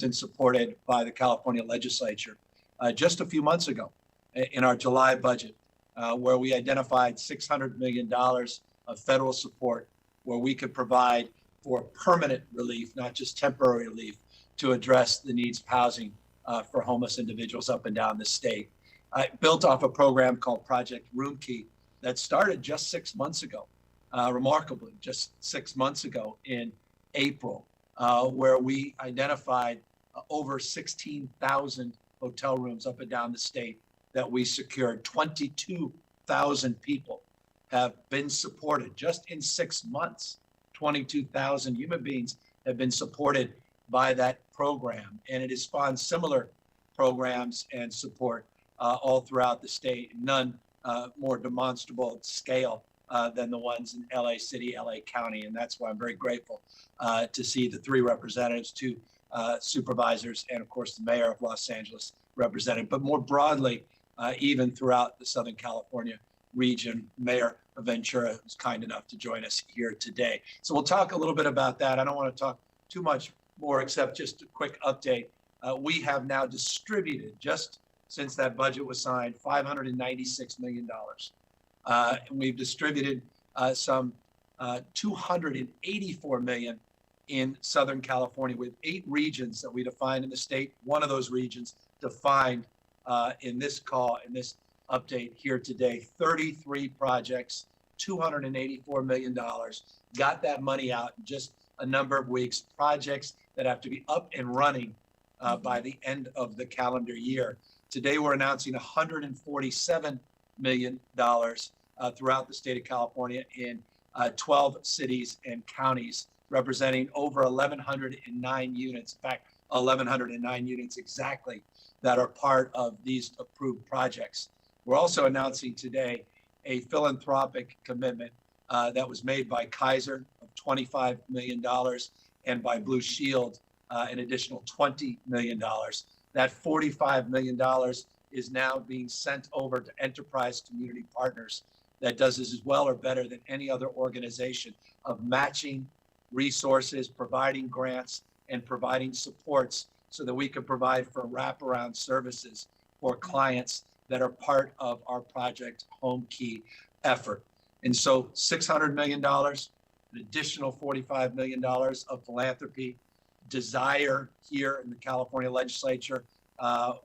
and supported by the California legislature just a few months ago in our July budget, where we identified $600 million of federal support where we could provide for permanent relief, not just temporary relief, to address the needs of housing for homeless individuals up and down the state. Built off a program called Project Homekey that started just 6 months ago, remarkably, just 6 months ago in April, where we identified over 16,000 hotel rooms up and down the state that we secured. 22,000 people have been supported just in 6 months. 22,000 human beings have been supported by that program, and it has spawned similar programs and support all throughout the state, none more demonstrable scale than the ones in LA City, LA County. And that's why I'm very grateful to see the 3 representatives, 2 supervisors, and of course the mayor of Los Angeles represented. But more broadly, even throughout the Southern California region, Mayor Ventura was kind enough to join us here today. So we'll talk a little bit about that. I don't want to talk too much more, except just a quick update. We have now distributed, just since that budget was signed, $596 million. And we've distributed some $284 million in Southern California with 8 regions that we defined in the state. One of those regions defined in this call, in this update here today. 33 projects, $284 million. Got that money out in just a number of weeks. Projects that have to be up and running by the end of the calendar year. Today, we're announcing $147 million throughout the state of California in 12 cities and counties, representing over 1,109 units. In fact, 1,109 units exactly that are part of these approved projects. We're also announcing today a philanthropic commitment that was made by Kaiser of $25 million and by Blue Shield an additional $20 million. That $45 million is now being sent over to Enterprise Community Partners that does this as well or better than any other organization of matching resources, providing grants, and providing supports so that we can provide for wraparound services for clients that are part of our Project Homekey effort. And so $600 million, an additional $45 million of philanthropy, desire here in the California legislature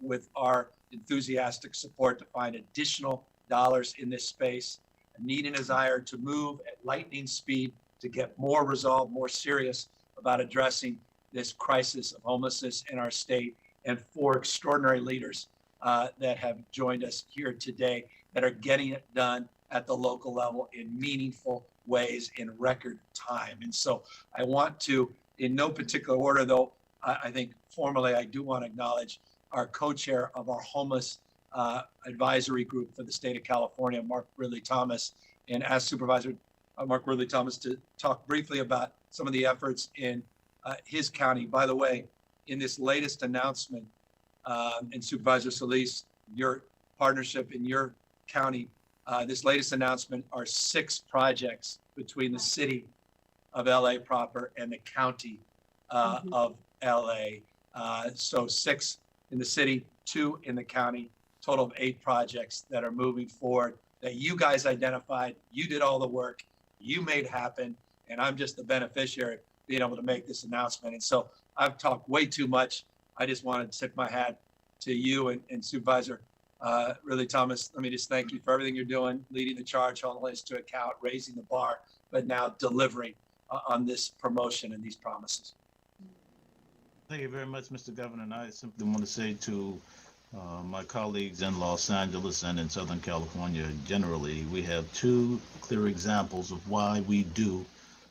with our enthusiastic support to find additional dollars in this space, a need and desire to move at lightning speed to get more resolved, more serious about addressing this crisis of homelessness in our state, and 4 extraordinary leaders that have joined us here today that are getting it done at the local level in meaningful ways in record time. And so I want to, in no particular order though, I think formally I do want to acknowledge our co-chair of our homeless advisory group for the state of California, Mark Ridley-Thomas, and ask Supervisor Mark Ridley-Thomas to talk briefly about some of the efforts in his county. By the way, in this latest announcement, and Supervisor Solis, your partnership in your county, this latest announcement are 6 projects between the city of LA proper and the county of LA. So 6 in the city, 2 in the county, total of 8 projects that are moving forward that you guys identified. You did all the work, you made happen, and I'm just the beneficiary of being able to make this announcement. And so I've talked way too much. I just wanted to tip my hat to you and Supervisor Ridley-Thomas. Let me just thank you for everything you're doing, leading the charge, holding us to account, raising the bar, but now delivering on this promotion and these promises. Thank you very much, Mr. Governor. And I simply want to say to my colleagues in Los Angeles and in Southern California generally, we have 2 clear examples of why we do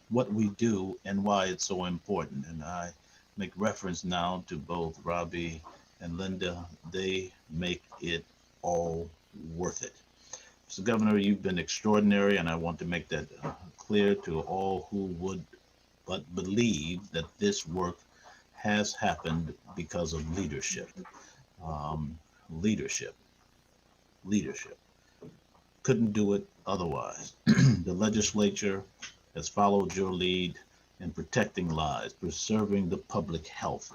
what we do and why it's so important. And I make reference now to both Robbie and Linda. They make it all worth it. Mr. Governor, you've been extraordinary, and I want to make that clear to all who would but believe that this work has happened because of leadership. Leadership. Couldn't do it otherwise. The legislature has followed your lead in protecting lives, preserving the public health,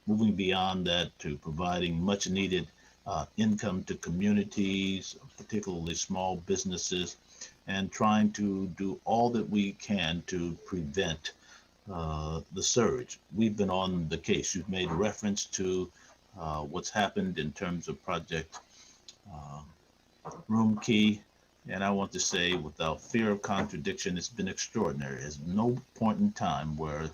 moving beyond that to providing much needed income to communities, particularly small businesses, and trying to do all that we can to prevent the surge. We've been on the case. You've made reference to what's happened in terms of Project uh, Homekey, and I want to say, without fear of contradiction, it's been extraordinary. There's no point in time where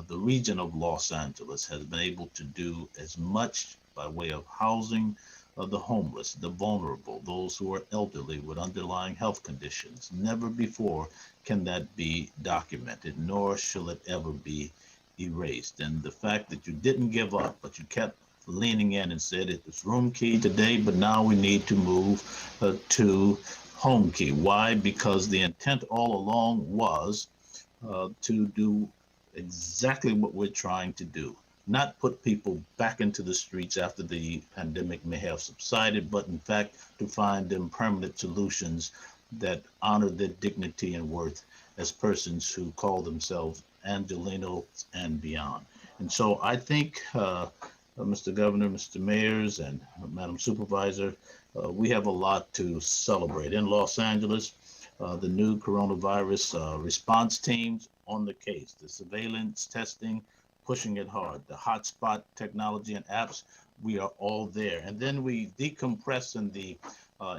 the region of Los Angeles has been able to do as much by way of housing of the homeless, the vulnerable, those who are elderly with underlying health conditions. Never before can that be documented, nor shall it ever be erased. And the fact that you didn't give up, but you kept leaning in and said it was Homekey today, but now we need to move to Homekey. Why? Because the intent all along was to do exactly what we're trying to do. Not put people back into the streets after the pandemic may have subsided, but in fact to find them permanent solutions that honor their dignity and worth as persons who call themselves Angelenos and beyond. And so I think, Mr. Governor, Mr. Mayors, and Madam Supervisor, we have a lot to celebrate. In Los Angeles, the new coronavirus response teams on the case, the surveillance testing, pushing it hard, the hotspot technology and apps, we are all there. And then we decompress in the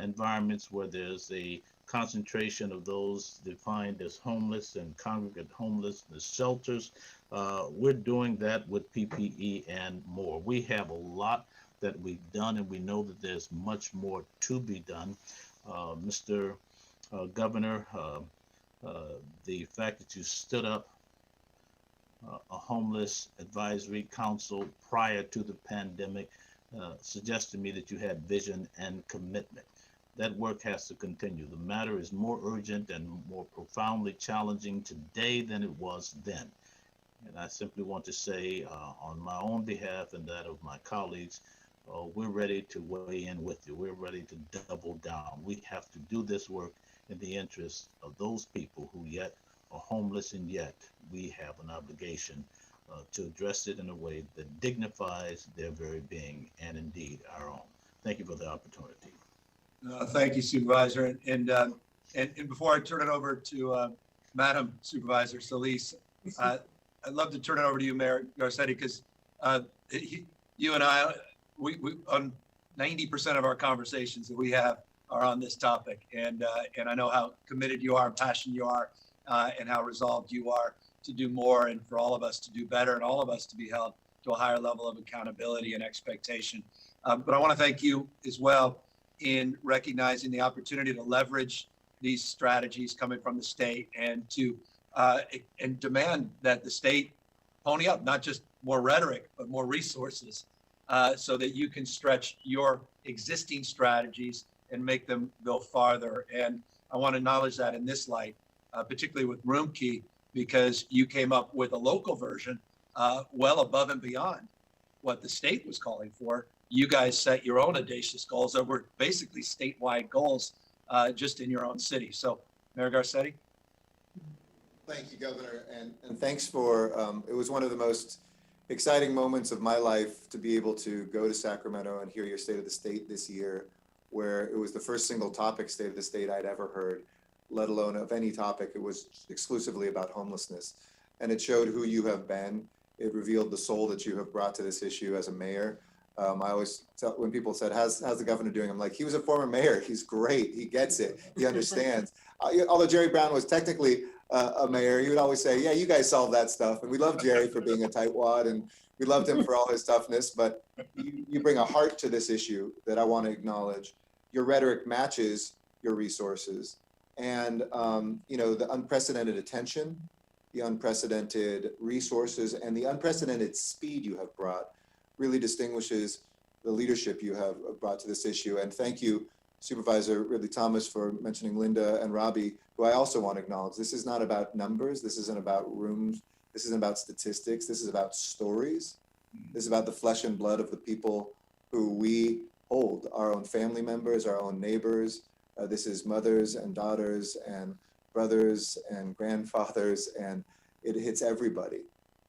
environments where there's a concentration of those defined as homeless and congregate homelessness shelters. We're doing that with PPE and more. We have a lot that we've done, and we know that there's much more to be done. Mr. Governor, the fact that you stood up a homeless advisory council prior to the pandemic suggests to me that you had vision and commitment. That work has to continue. The matter is more urgent and more profoundly challenging today than it was then. And I simply want to say, on my own behalf and that of my colleagues, we're ready to weigh in with you. We're ready to double down. We have to do this work in the interest of those people who yet are homeless, and yet we have an obligation to address it in a way that dignifies their very being and indeed our own. Thank you for the opportunity. Thank you, Supervisor. And before I turn it over to Madam Supervisor Solis, I'd love to turn it over to you, Mayor Garcetti, because you and I, we on 90% of our conversations that we have are on this topic, and I know how committed you are, passionate you are, and how resolved you are to do more, and for all of us to do better, and all of us to be held to a higher level of accountability and expectation. But I want to thank you as well in recognizing the opportunity to leverage these strategies coming from the state and to and demand that the state pony up, not just more rhetoric, but more resources, so that you can stretch your existing strategies and make them go farther. And I want to acknowledge that in this light, particularly with Homekey, because you came up with a local version well above and beyond what the state was calling for. You guys set your own audacious goals that were basically statewide goals just in your own city. So, Mayor Garcetti. Thank you, Governor, and thanks for, it was one of the most exciting moments of my life to be able to go to Sacramento and hear your State of the State this year, where it was the first single topic State of the State I'd ever heard, let alone of any topic. It was exclusively about homelessness. And it showed who you have been. It revealed the soul that you have brought to this issue as a mayor. I always tell, when people said, how's the governor doing? I'm like, he was a former mayor. He's great. He gets it. He understands. Although Jerry Brown was technically a mayor, he would always say, yeah, you guys solve that stuff. And we love Jerry for being a tightwad, and we loved him for all his toughness, but you bring a heart to this issue that I want to acknowledge. Your rhetoric matches your resources, and the unprecedented attention, the unprecedented resources, and the unprecedented speed you have brought really distinguishes the leadership you have brought to this issue. And thank you, Supervisor Ridley Thomas, for mentioning Linda and Robbie, who I also want to acknowledge. This is not about numbers. This isn't about rooms. This isn't about statistics. This is about stories. This is about the flesh and blood of the people who we hold, our own family members, our own neighbors. This is mothers and daughters and brothers and grandfathers, and it hits everybody.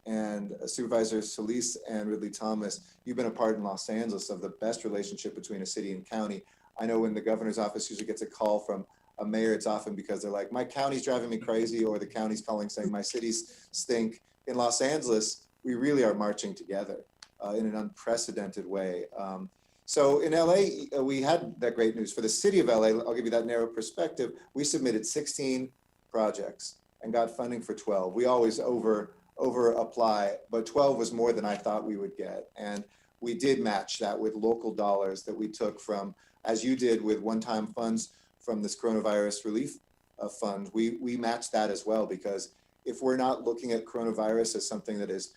And Supervisors Solis and Ridley Thomas, you've been a part in Los Angeles of the best relationship between a city and county. I know when the governor's office usually gets a call from a mayor, it's often because they're like, my county's driving me crazy, or the county's calling saying my cities stink. In Los Angeles, we really are marching together in an unprecedented way. So in LA, we had that great news. For the city of LA, I'll give you that narrow perspective. We submitted 16 projects and got funding for 12. We always over apply, but 12 was more than I thought we would get. And we did match that with local dollars that we took from, as you did with one-time funds from this coronavirus relief fund. We matched that as well, because if we're not looking at coronavirus as something that is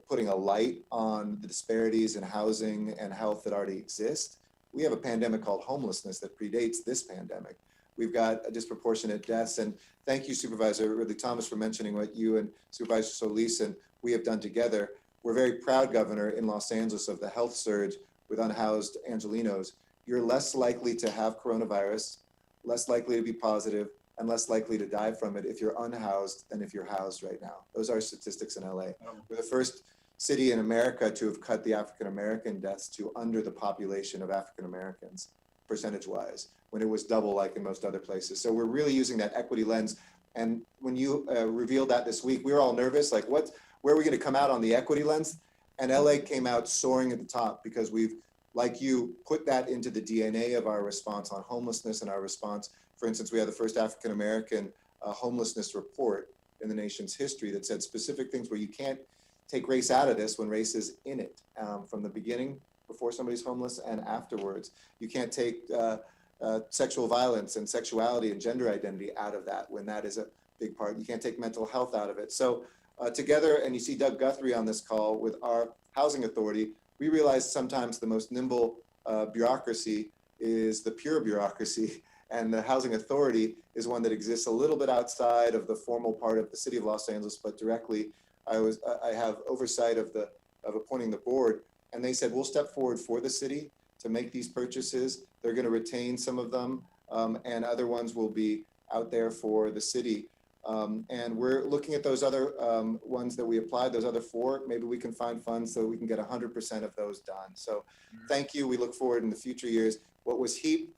putting a light on the disparities in housing and health that already exist, we have a pandemic called homelessness that predates this pandemic. We've got disproportionate deaths. And thank you, Supervisor Ridley Thomas, for mentioning what you and Supervisor Solis and we have done together. We're very proud, Governor, in Los Angeles of the health surge with unhoused Angelenos. You're less likely to have coronavirus, less likely to be positive, and less likely to die from it if you're unhoused than if you're housed right now. Those are statistics in LA. We're the first city in America to have cut the African-American deaths to under the population of African-Americans, percentage-wise, when it was double like in most other places. So we're really using that equity lens. And when you revealed that this week, we were all nervous, like where are we gonna come out on the equity lens? And LA came out soaring at the top, because we've, like you, put that into the DNA of our response on homelessness and our response. For instance, we had the first African-American homelessness report in the nation's history that said specific things where you can't take race out of this when race is in it, from the beginning, before somebody's homeless, and afterwards. You can't take sexual violence and sexuality and gender identity out of that when that is a big part. You can't take mental health out of it. So together, and you see Doug Guthrie on this call with our housing authority, we realize sometimes the most nimble bureaucracy is the pure bureaucracy, and the housing authority is one that exists a little bit outside of the formal part of the city of Los Angeles, but directly I have oversight of appointing the board, and they said, we'll step forward for the city to make these purchases. They're going to retain some of them, and other ones will be out there for the city. And we're looking at those other ones that we applied, those other 4. Maybe we can find funds so we can get 100% of those done. So thank you. We look forward in the future years. What was HEAP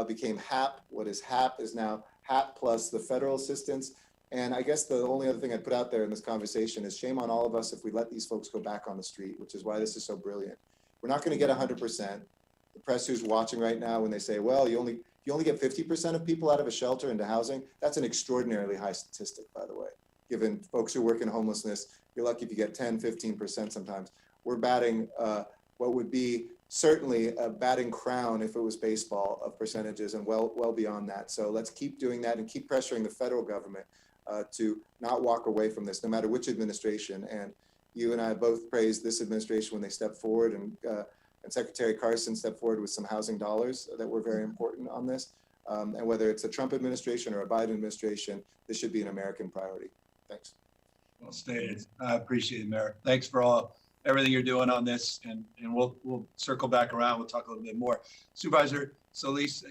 became HAP. What is HAP is now HAP plus the federal assistance. And I guess the only other thing I'd put out there in this conversation is shame on all of us if we let these folks go back on the street, which is why this is so brilliant. We're not going to get 100%. The press who's watching right now, when they say, well, you only get 50% of people out of a shelter into housing, that's an extraordinarily high statistic, by the way. Given folks who work in homelessness, you're lucky if you get 10, 15% sometimes. We're batting what would be certainly a batting crown if it was baseball of percentages, and well beyond that. So let's keep doing that and keep pressuring the federal government to not walk away from this, no matter which administration. And you and I both praised this administration when they stepped forward, and Secretary Carson stepped forward with some housing dollars that were very important on this. And whether it's a Trump administration or a Biden administration, this should be an American priority. Thanks. Well stated. I appreciate it, Mayor. Thanks for everything you're doing on this, and we'll circle back around. We'll talk a little bit more. Supervisor Solis,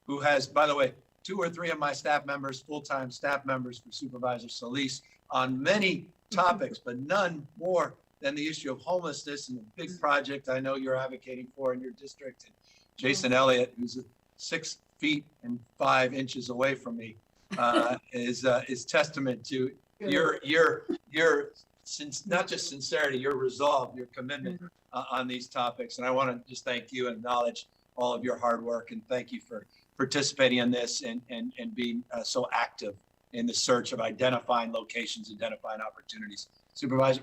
who has, by the way, 2 or 3 of my staff members, full-time staff members for Supervisor Solis on many topics, but none more than the issue of homelessness and the big project I know you're advocating for in your district. And Jason Elliott, who's 6 feet and 5 inches away from me, is testament to your not just sincerity, your resolve, your commitment on these topics. And I want to just thank you and acknowledge all of your hard work, and thank you for participating in this and being so active in the search of identifying locations, identifying opportunities. Supervisor.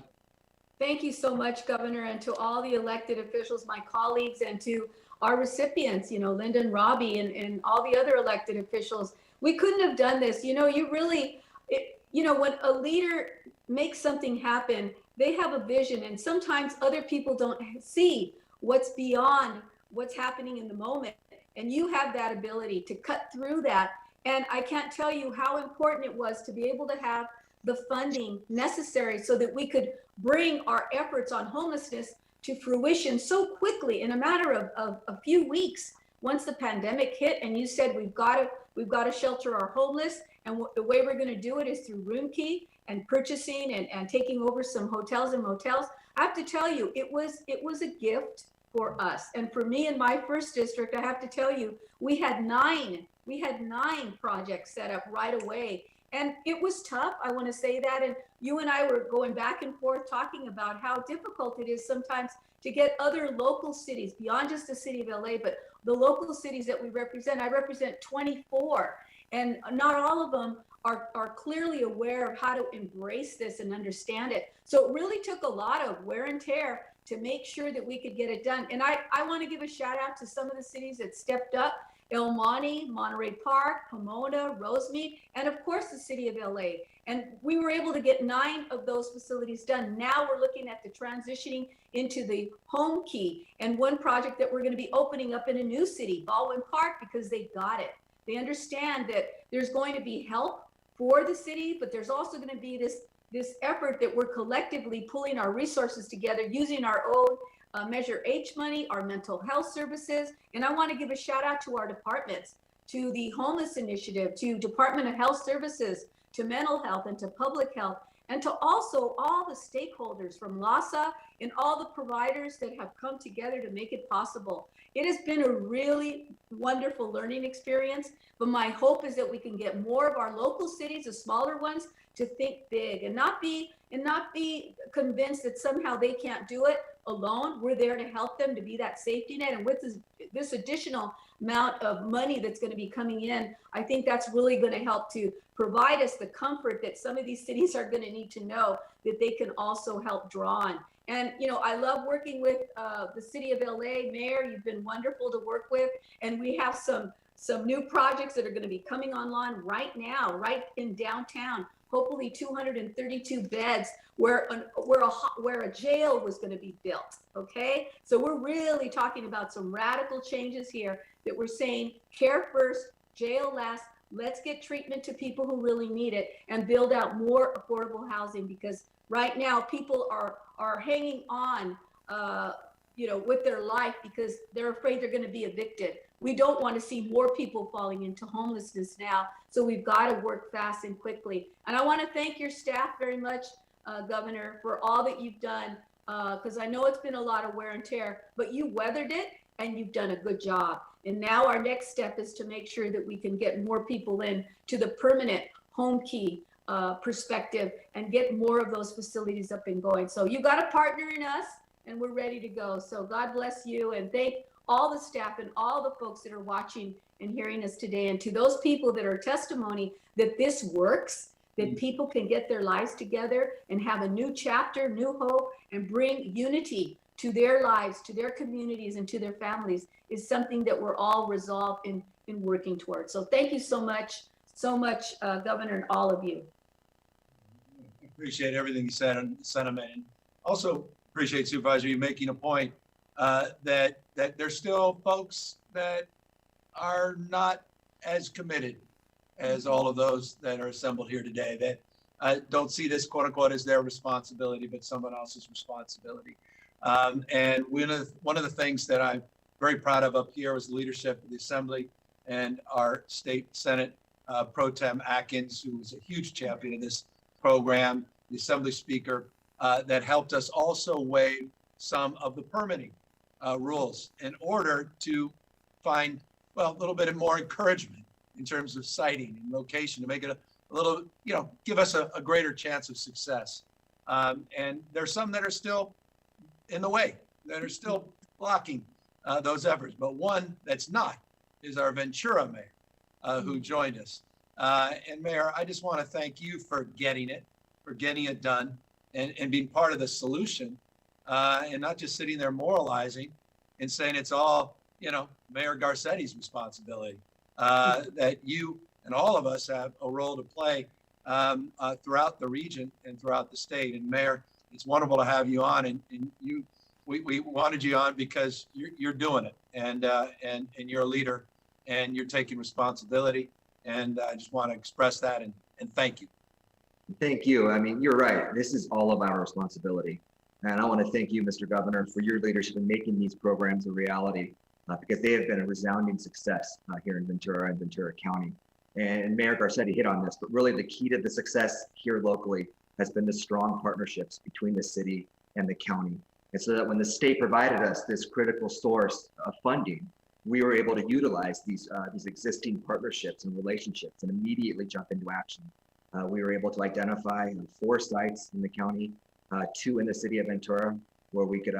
Thank you so much, Governor, and to all the elected officials, my colleagues, and to our recipients, Linda and Robbie, and all the other elected officials. We couldn't have done this. You really, when a leader makes something happen, they have a vision, and sometimes other people don't see what's beyond what's happening in the moment. And you have that ability to cut through that. And I can't tell you how important it was to be able to have the funding necessary so that we could bring our efforts on homelessness to fruition so quickly in a matter of a few weeks once the pandemic hit. And you said we've got to shelter our homeless, and the way we're going to do it is through Homekey. and purchasing and taking over some hotels and motels. I have to tell you, it was a gift for us. And for me in my first district, I have to tell you, we had nine projects set up right away. And it was tough, I want to say that. And you and I were going back and forth talking about how difficult it is sometimes to get other local cities beyond just the city of LA, but the local cities that we represent. I represent 24, and not all of them are clearly aware of how to embrace this and understand it. So it really took a lot of wear and tear to make sure that we could get it done. And I want to give a shout out to some of the cities that stepped up: El Monte, Monterey Park, Pomona, Rosemead, and of course the city of LA. And we were able to get 9 of those facilities done. Now we're looking at the transitioning into the Homekey, and one project that we're going to be opening up in a new city, Baldwin Park, because they got it. They understand that there's going to be help for the city, but there's also going to be this effort that we're collectively pulling our resources together, using our own Measure H money, our mental health services. And I want to give a shout out to our departments, to the homeless initiative, to Department of Health Services, to mental health, and to public health, and to also all the stakeholders from LASA and all the providers that have come together to make it possible. It has been a really wonderful learning experience, but my hope is that we can get more of our local cities, the smaller ones, to think big and not be convinced that somehow they can't do it alone. We're there to help them, to be that safety net. And with this additional amount of money that's going to be coming in, I think that's really going to help to provide us the comfort that some of these cities are going to need to know that they can also help draw on. And, you know, I love working with the city of LA. Mayor, you've been wonderful to work with. And we have some new projects that are going to be coming online right now, right in downtown. Hopefully 232 beds where a jail was going to be built. Okay, so we're really talking about some radical changes here that we're saying: care first, jail last. Let's get treatment to people who really need it and build out more affordable housing, because right now people are hanging on with their life because they're afraid they're going to be evicted. We don't want to see more people falling into homelessness now. So we've got to work fast and quickly. And I want to thank your staff very much, Governor, for all that you've done, because I know it's been a lot of wear and tear, but you weathered it and you've done a good job. And now our next step is to make sure that we can get more people in to the permanent Homekey perspective and get more of those facilities up and going. So you got a partner in us, and we're ready to go. So God bless you, and thank all the staff and all the folks that are watching and hearing us today. And to those people that are testimony that this works, that people can get their lives together and have a new chapter, new hope, and bring unity to their lives, to their communities, and to their families, is something that we're all resolved in working towards. So thank you so much, Governor, and all of you. Appreciate everything you said on sentiment. And also appreciate, Supervisor, you making a point that there's still folks that are not as committed as all of those that are assembled here today, that don't see this, quote unquote, as their responsibility, but someone else's responsibility. And one of the things that I'm very proud of up here was the leadership of the Assembly and our State Senate Pro Tem Atkins, who was a huge champion of this program, the Assembly Speaker, that helped us also waive some of the permitting rules in order to find, well, a little bit more encouragement in terms of siting and location to make it a little, give us a greater chance of success. And there's some that are still in the way, that are still blocking those efforts. But one that's not is our Ventura mayor, who joined us. And Mayor, I just want to thank you for getting it done and being part of the solution, and not just sitting there moralizing and saying it's all, Mayor Garcetti's responsibility. That you and all of us have a role to play throughout the region and throughout the state. And Mayor, it's wonderful to have you on, and we wanted you on because you're doing it, and you're a leader, and you're taking responsibility. And I just want to express that and thank you. Thank you. I mean, you're right. This is all of our responsibility. And I want to thank you, Mr. Governor, for your leadership in making these programs a reality, because they have been a resounding success here in Ventura and Ventura County. And Mayor Garcetti hit on this, but really the key to the success here locally has been the strong partnerships between the city and the county. And so that when the state provided us this critical source of funding, we were able to utilize these existing partnerships and relationships and immediately jump into action. We were able to identify 4 sites in the county, 2 in the city of Ventura, where we could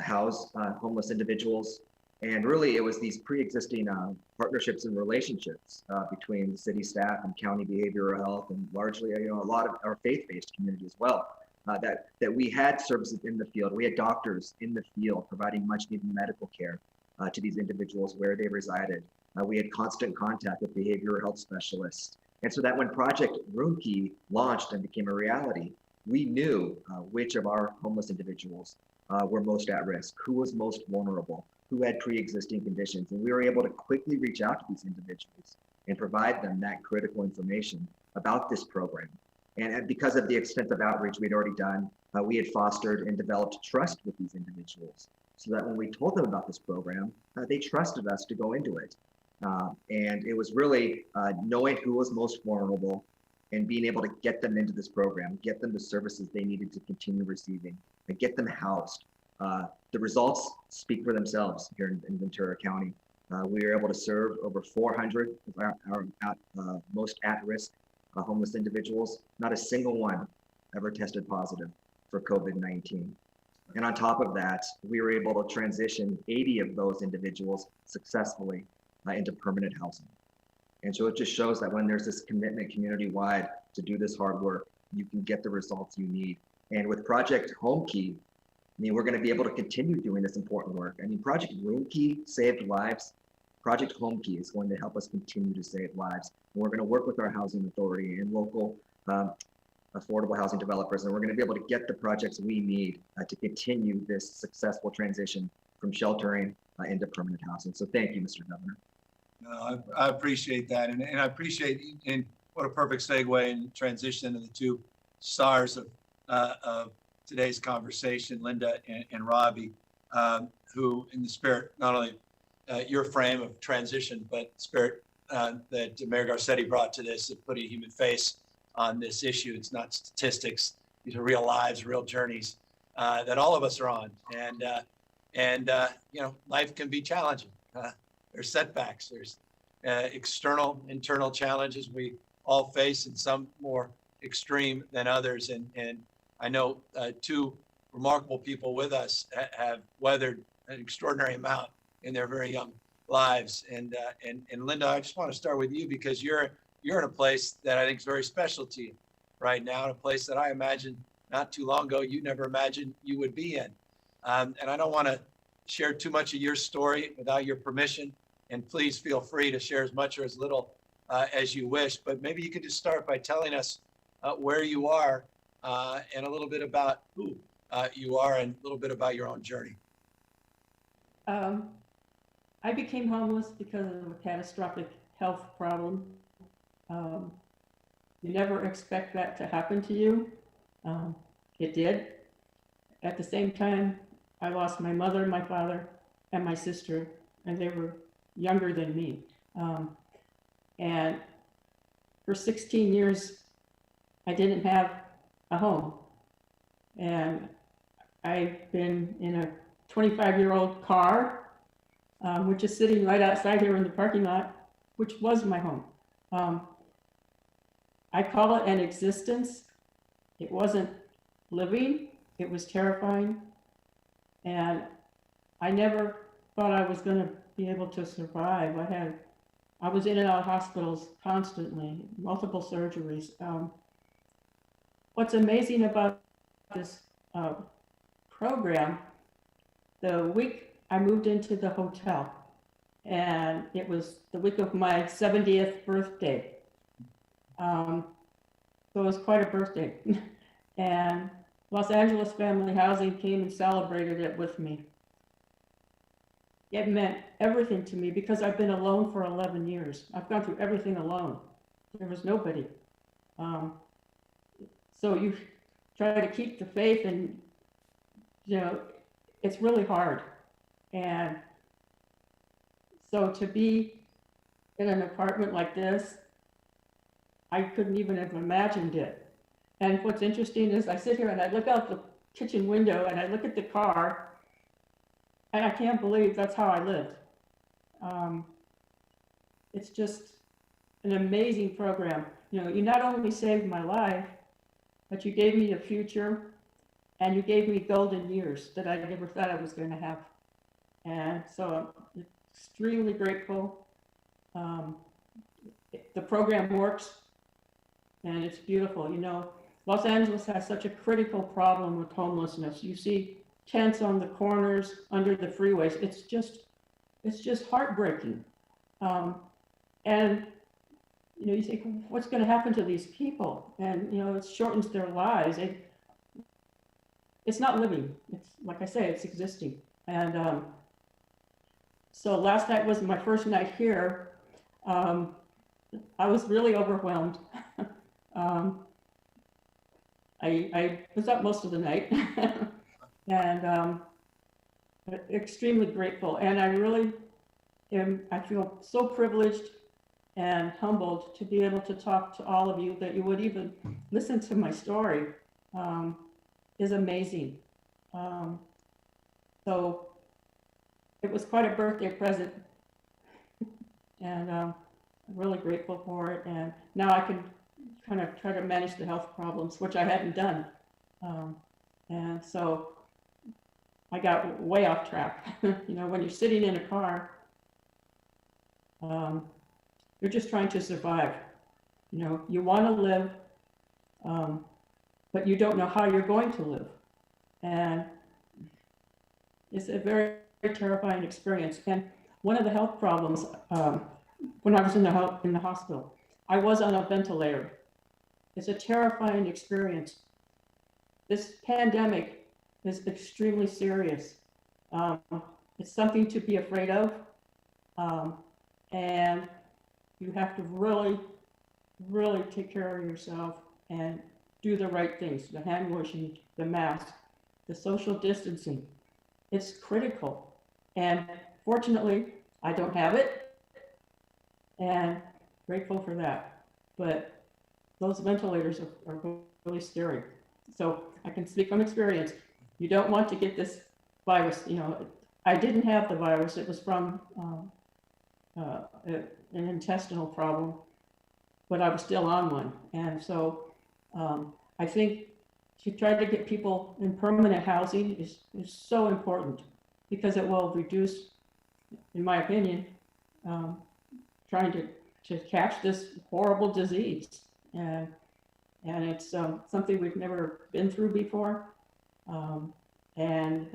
house homeless individuals. And really, it was these pre-existing partnerships and relationships between the city staff and county behavioral health, and largely, a lot of our faith-based community as well. That we had services in the field. We had doctors in the field providing much-needed medical care to these individuals where they resided. We had constant contact with behavioral health specialists. And so that when Project Homekey launched and became a reality, we knew which of our homeless individuals were most at risk, who was most vulnerable, who had pre-existing conditions. And we were able to quickly reach out to these individuals and provide them that critical information about this program. And because of the extensive outreach we'd already done, we had fostered and developed trust with these individuals, so that when we told them about this program, they trusted us to go into it. And it was really knowing who was most vulnerable and being able to get them into this program, get them the services they needed to continue receiving, and get them housed. The results speak for themselves here in Ventura County. We were able to serve over 400 of our most at-risk homeless individuals. Not a single one ever tested positive for COVID-19. And on top of that, we were able to transition 80 of those individuals successfully into permanent housing. And so it just shows that when there's this commitment community-wide to do this hard work, you can get the results you need. And with Project Homekey, we're going to be able to continue doing this important work. Project Homekey saved lives. Project Homekey is going to help us continue to save lives. And we're going to work with our housing authority and local affordable housing developers, and we're going to be able to get the projects we need to continue this successful transition from sheltering into permanent housing. So thank you, Mr. Governor. No, I appreciate that, and I appreciate, and what a perfect segue and transition into the 2 stars of today's conversation, Linda and Robbie, who, in the spirit, not only your frame of transition, but spirit that Mayor Garcetti brought to this, of putting a human face on this issue. It's not statistics; these are real lives, real journeys that all of us are on, and life can be challenging. There's setbacks. There's external, internal challenges we all face, and some more extreme than others. And I know 2 remarkable people with us have weathered an extraordinary amount in their very young lives. And Linda, I just want to start with you, because you're in a place that I think is very special to you right now, in a place that I imagine not too long ago you never imagined you would be in. And I don't want to share too much of your story without your permission, and please feel free to share as much or as little as you wish. But maybe you could just start by telling us where you are and a little bit about who you are and a little bit about your own journey. I became homeless because of a catastrophic health problem. You never expect that to happen to you. It did. At the same time, I lost my mother, my father, and my sister, and they were younger than me. And for 16 years, I didn't have a home. And I've been in a 25-year-old car, which is sitting right outside here in the parking lot, which was my home. I call it an existence. It wasn't living, it was terrifying. And I never thought I was going to be able to survive. I was in and out of hospitals constantly, multiple surgeries. What's amazing about this program, the week I moved into the hotel, and it was the week of my 70th birthday. So it was quite a birthday. And Los Angeles Family Housing came and celebrated it with me. It meant everything to me because I've been alone for 11 years. I've gone through everything alone. There was nobody. So you try to keep the faith, and it's really hard. And so to be in an apartment like this I couldn't even have imagined it. And what's interesting is I sit here and I look out the kitchen window and I look at the car, and I can't believe that's how I lived. It's just an amazing program. You know, you not only saved my life, but you gave me a future, and you gave me golden years that I never thought I was going to have. And so I'm extremely grateful. The program works, and it's beautiful. You know, Los Angeles has such a critical problem with homelessness. You see tents on the corners, under the freeways. It's just heartbreaking. And you know, you think, what's going to happen to these people? And you know, it shortens their lives. It's not living. It's, like I say, it's existing. And so last night was my first night here. I was really overwhelmed. I was up most of the night and extremely grateful. And I really I feel so privileged and humbled to be able to talk to all of you, that you would even listen to my story is amazing. So it was quite a birthday present, and I'm really grateful for it. And now I can kind of try to manage the health problems, which I hadn't done. And so I got way off track. You know, when you're sitting in a car, you're just trying to survive. You know, you want to live, but you don't know how you're going to live. And it's a very, very terrifying experience. And one of the health problems, when I was in the hospital, I was on a ventilator. It's a terrifying experience. This pandemic is extremely serious. It's something to be afraid of. And you have to really, really take care of yourself and do the right things, the hand washing, the mask, the social distancing. It's critical. And fortunately, I don't have it, and grateful for that. But those ventilators are really scary. So I can speak from experience. You don't want to get this virus. You know, I didn't have the virus. It was from an intestinal problem, but I was still on one. And so I think to try to get people in permanent housing is so important, because it will reduce, in my opinion, trying to catch this horrible disease. And it's something we've never been through before. And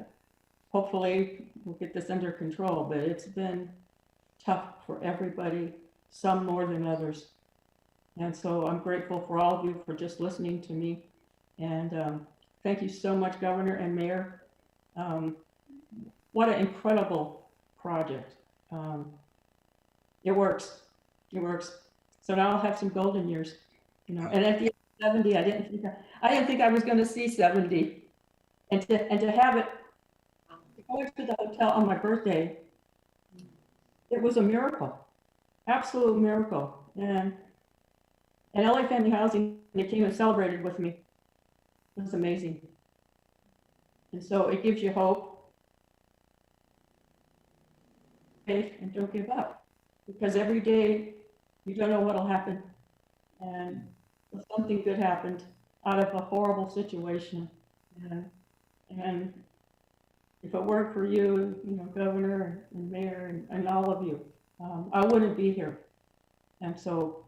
hopefully we'll get this under control, but it's been tough for everybody, some more than others. And so I'm grateful for all of you for just listening to me. And thank you so much, Governor and Mayor. What an incredible project. It works. It works. So now I'll have some golden years, you know. And at the age of 70, I didn't think I was going to see 70, and to have it, going to the hotel on my birthday, it was a miracle, absolute miracle. And LA Family Housing, they came and celebrated with me. It was amazing. And so it gives you hope. And don't give up, because every day you don't know what'll happen. And something good happened out of a horrible situation. And if it weren't for you, you know, Governor and Mayor and all of you, I wouldn't be here. And so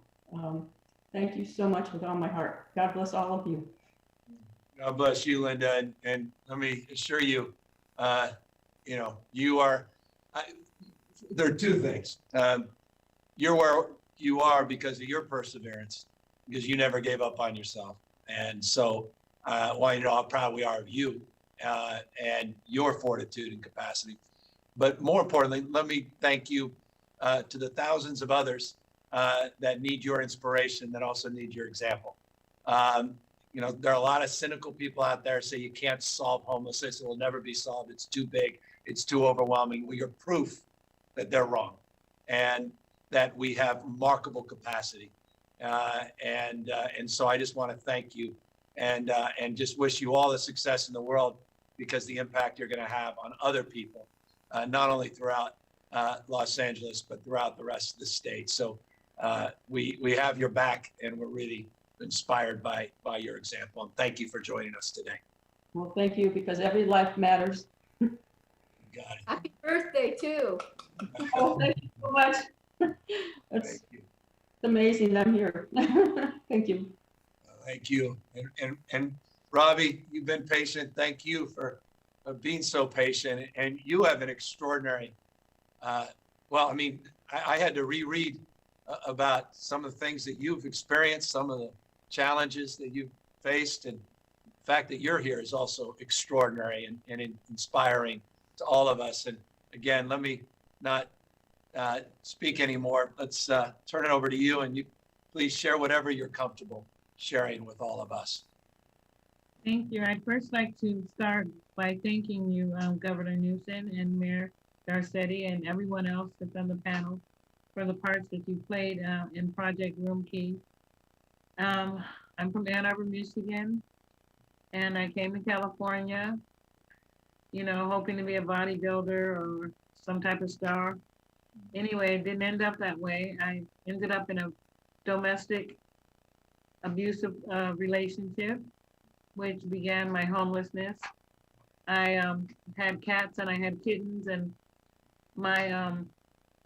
thank you so much with all my heart. God bless all of you. God bless you, Linda. And let me assure you, you know, you are, there are two things. You're where you are because of your perseverance, because you never gave up on yourself. And so, well, you know how proud we are of you and your fortitude and capacity. But more importantly, let me thank you to the thousands of others that need your inspiration, that also need your example. You know, there are a lot of cynical people out there say you can't solve homelessness. It will never be solved. It's too big. It's too overwhelming. Well, you're proof that they're wrong, and that we have remarkable capacity. And so I just want to thank you and just wish you all the success in the world, because the impact you're going to have on other people, not only throughout Los Angeles, but throughout the rest of the state. So we have your back, and we're really inspired by your example. And thank you for joining us today. Well, thank you, because every life matters. You got it. Happy birthday too. Oh, thank you so much. It's Thank you. amazing I'm here. Thank you. Thank you. And Robbie, you've been patient. Thank you for being so patient. And you have an extraordinary, well, I mean, I had to reread about some of the things that you've experienced, some of the challenges that you've faced. And the fact that you're here is also extraordinary and inspiring to all of us. And again, let me not speak anymore. Let's turn it over to you, and you please share whatever you're comfortable sharing with all of us. Thank you. I'd first like to start by thanking you, Governor Newsom and Mayor Garcetti and everyone else that's on the panel for the parts that you played in Project Homekey. I'm from Ann Arbor, Michigan, and I came to California, you know, hoping to be a bodybuilder or some type of star. Anyway, it didn't end up that way. I ended up in a domestic abusive relationship, which began my homelessness. I had cats and I had kittens, and my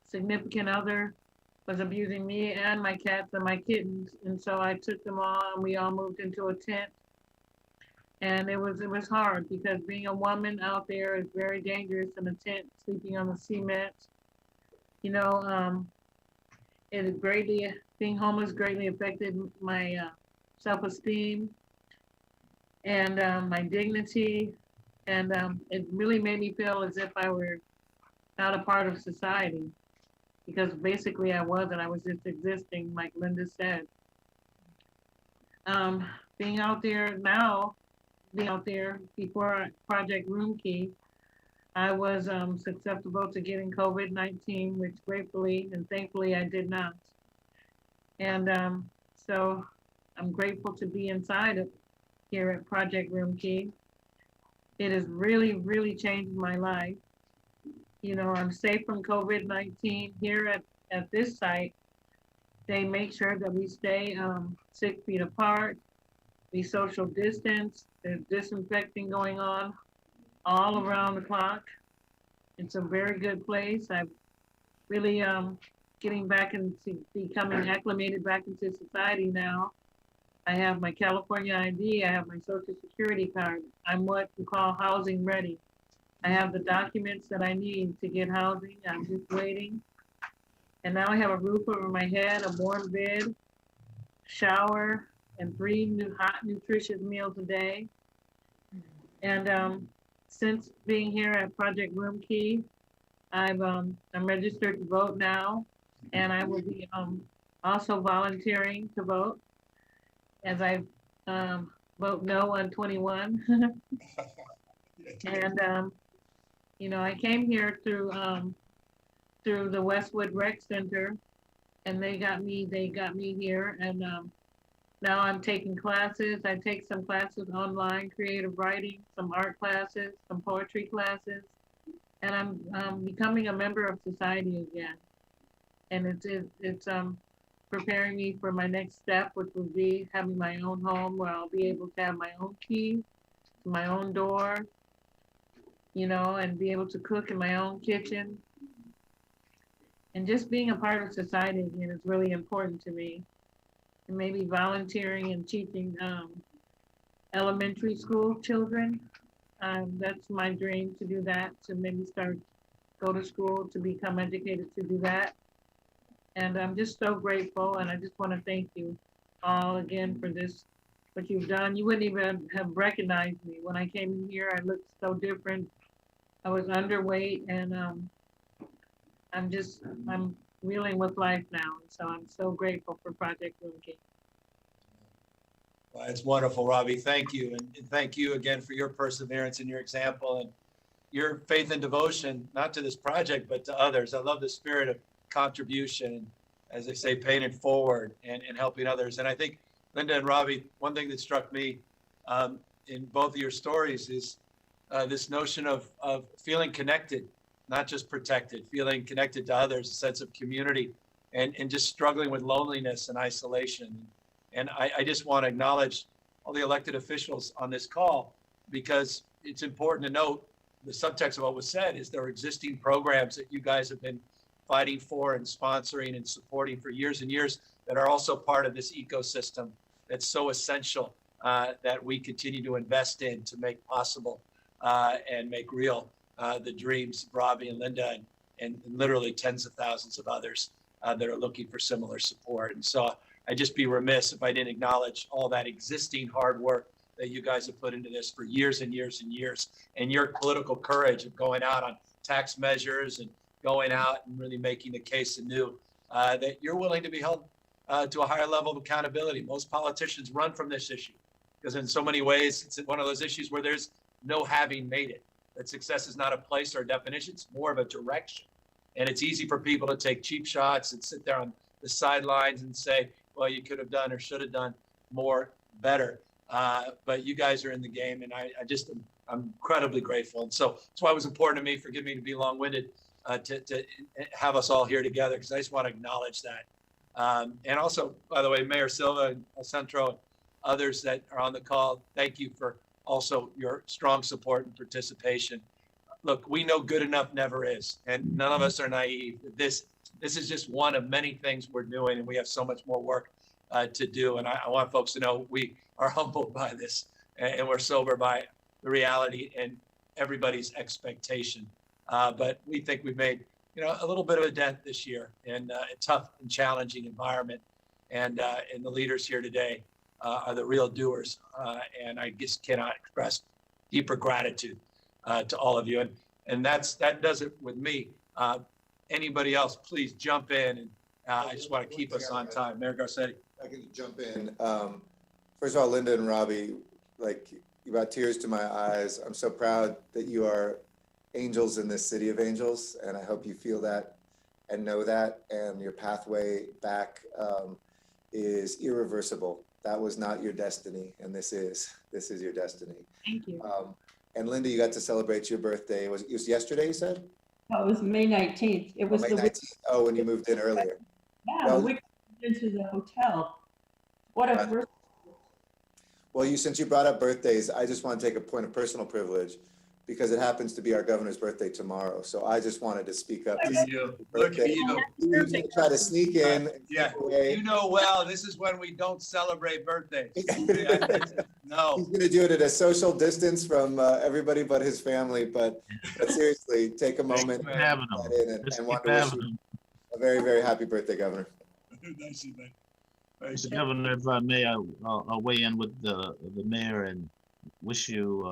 significant other was abusing me and my cats and my kittens, and so I took them all and we all moved into a tent. And it was hard, because being a woman out there is very dangerous in a tent, sleeping on the cement. You know, it greatly, being homeless greatly affected my self-esteem and my dignity. And it really made me feel as if I were not a part of society, because basically I wasn't. I was just existing, like Linda said. Being out there now, being out there before Project Homekey, I was susceptible to getting COVID-19, which gratefully and thankfully I did not. And so I'm grateful to be inside of here at Project Homekey. It has really, really changed my life. You know, I'm safe from COVID-19 here at this site. They make sure that we stay 6 feet apart, we social distance, there's disinfecting going on all around the clock. It's a very good place. I'm really getting back into becoming acclimated back into society now. I have my California ID, I have my Social Security card. I'm what you call housing ready. I have the documents that I need to get housing. I'm just waiting. And now I have a roof over my head, a warm bed, shower, and 3 new hot, nutritious meals a day. And since being here at Project Homekey, I'm registered to vote now, and I will be also volunteering to vote, as I vote no on 21. And you know, I came here through the Westwood Rec Center, and they got me here, and now I'm taking classes. I take some classes online, creative writing, some art classes, some poetry classes, and I'm becoming a member of society again. And it's preparing me for my next step, which will be having my own home where I'll be able to have my own key to my own door, you know, and be able to cook in my own kitchen. And just being a part of society again is really important to me. And maybe volunteering and teaching elementary school children. That's my dream, to do that, to maybe go to school, to become educated to do that. And I'm just so grateful, and I just want to thank you all again for this, what you've done. You wouldn't even have recognized me. When I came in here, I looked so different. I was underweight, and I'm reeling with life now. So I'm so grateful for Project Homekey. Well, it's wonderful, Robbie. Thank you. And thank you again for your perseverance and your example and your faith and devotion, not to this project, but to others. I love the spirit of contribution. as they say, paying it forward and helping others. And I think, Linda and Robbie, one thing that struck me in both of your stories is this notion of feeling connected, not just protected, feeling connected to others, a sense of community, and just struggling with loneliness and isolation. And I just want to acknowledge all the elected officials on this call, because it's important to note the subtext of what was said is there are existing programs that you guys have been fighting for and sponsoring and supporting for years and years that are also part of this ecosystem that's so essential that we continue to invest in to make possible and make real the dreams of Robbie and Linda and literally tens of thousands of others that are looking for similar support. And so I'd just be remiss if I didn't acknowledge all that existing hard work that you guys have put into this for years and years and years, and your political courage of going out on tax measures and going out and really making the case anew that you're willing to be held to a higher level of accountability. Most politicians run from this issue because in so many ways, it's one of those issues where there's no having made it, that success is not a place or a definition, it's more of a direction. And it's easy for people to take cheap shots and sit there on the sidelines and say, well, you could have done or should have done more, better. But you guys are in the game, and I'm incredibly grateful. And so that's why it was important to me, forgive me to be long-winded, to have us all here together, because I just want to acknowledge that. And also, by the way, Mayor Silva and El Centro and others that are on the call, thank you for also your strong support and participation. Look, we know good enough never is, and none of us are naive. This is just one of many things we're doing, and we have so much more work to do. And I want folks to know we are humbled by this, and we're sober by the reality and everybody's expectation. But we think we've made, a little bit of a dent this year in a tough and challenging environment. And the leaders here today are the real doers. And I just cannot express deeper gratitude to all of you. And that does it with me. Anybody else, please jump in. And I just want to keep us on time. Mayor Garcetti. I can jump in. First of all, Linda and Robbie, you brought tears to my eyes. I'm so proud that you are angels in this city of angels, and I hope you feel that and know that, and your pathway back is irreversible. That was not your destiny, and this is your destiny. Thank you. And Linda, you got to celebrate your birthday. It was yesterday, you said? No, it was May 19th. It was May the 19th. Oh, when you moved in earlier. Yeah, we moved into the hotel. What a birthday. Well, since you brought up birthdays, I just want to take a point of personal privilege because it happens to be our governor's birthday tomorrow. So I just wanted to speak up. Look at you. Look at you. You try to sneak in. Yeah, you know well, this is when we don't celebrate birthdays. No. He's going to do it at a social distance from everybody but his family. But seriously, take a moment and want to wish you a very, very happy birthday, Governor. Nice, man. Mr. Governor, if I may, I'll weigh in with the mayor and wish you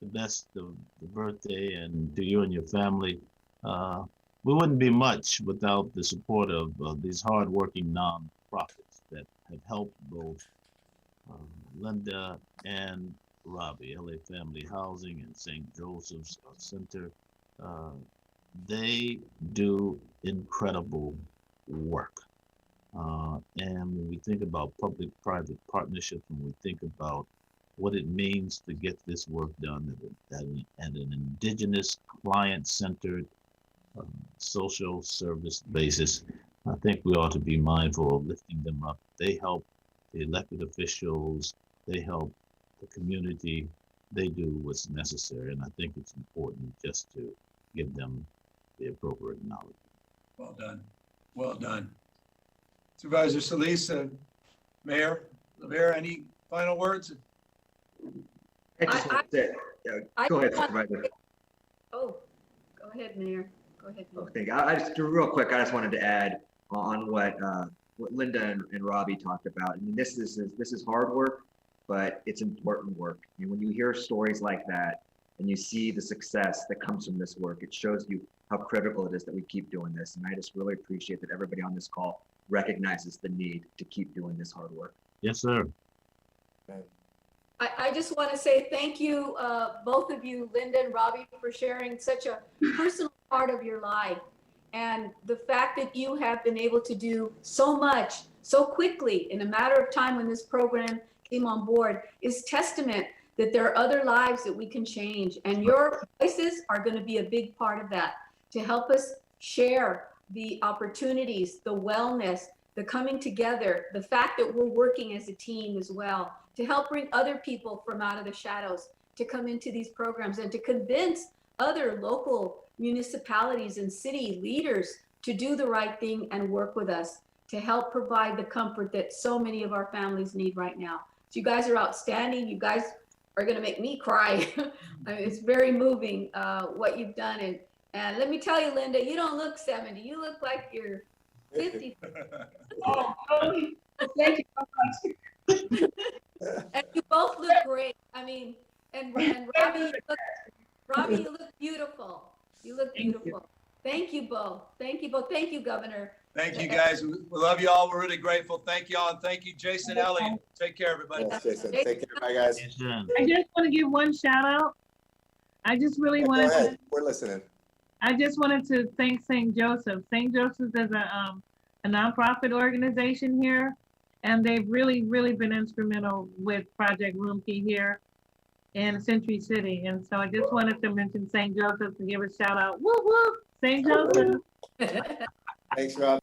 the best of the birthday, and to you and your family. We wouldn't be much without the support of these hardworking nonprofits that have helped both Linda and Robbie, LA Family Housing and St. Joseph's Center. They do incredible work. And when we think about public-private partnerships, when we think about what it means to get this work done at an indigenous, client-centered, social service basis, I think we ought to be mindful of lifting them up. They help the elected officials, they help the community, they do what's necessary, and I think it's important just to give them the appropriate knowledge. Well done. Well done. Supervisor Solis, Mayor Rivera, any final words? I just want to say, go ahead, Supervisor. Oh, go ahead, Mayor. Go ahead. Oh, thank you. I just real quick. I just wanted to add on what Linda and Robbie talked about. I mean, this is hard work, but it's important work. And when you hear stories like that and you see the success that comes from this work, it shows you how critical it is that we keep doing this. And I just really appreciate that everybody on this call recognizes the need to keep doing this hard work. Yes, sir. I just want to say thank you, both of you, Linda and Robbie, for sharing such a personal part of your life And the fact that you have been able to do so much so quickly in a matter of time when this program came on board is testament that there are other lives that we can change. And your voices are going to be a big part of that to help us share the opportunities, the wellness, the coming together, the fact that we're working as a team as well to help bring other people from out of the shadows to come into these programs and to convince other local municipalities and city leaders to do the right thing and work with us to help provide the comfort that so many of our families need right now. So you guys are outstanding. You guys are going to make me cry. I mean, it's very moving what you've done. And let me tell you, Linda, you don't look 70. You look like you're 50. Oh, thank you so much. And you both look great. I mean, and Robbie, you look beautiful. You look beautiful. Thank you both. Thank you both. Thank you, Governor. Thank you, guys. We love you all. We're really grateful. Thank you all. And thank you, Jason, Ellie. Take care, everybody. Yes, Jason. Take care. Bye, guys. Jason. I just want to give one shout out. I just really Go wanted to ahead. We're listening. I just wanted to thank St. Joseph. St. Joseph's is a nonprofit organization here, and they've really, really been instrumental with Project Roomkey here in Century City. And so I just wanted to mention St. Joseph's and give a shout out. Whoop, whoop, St. Joseph. Thanks, Rob.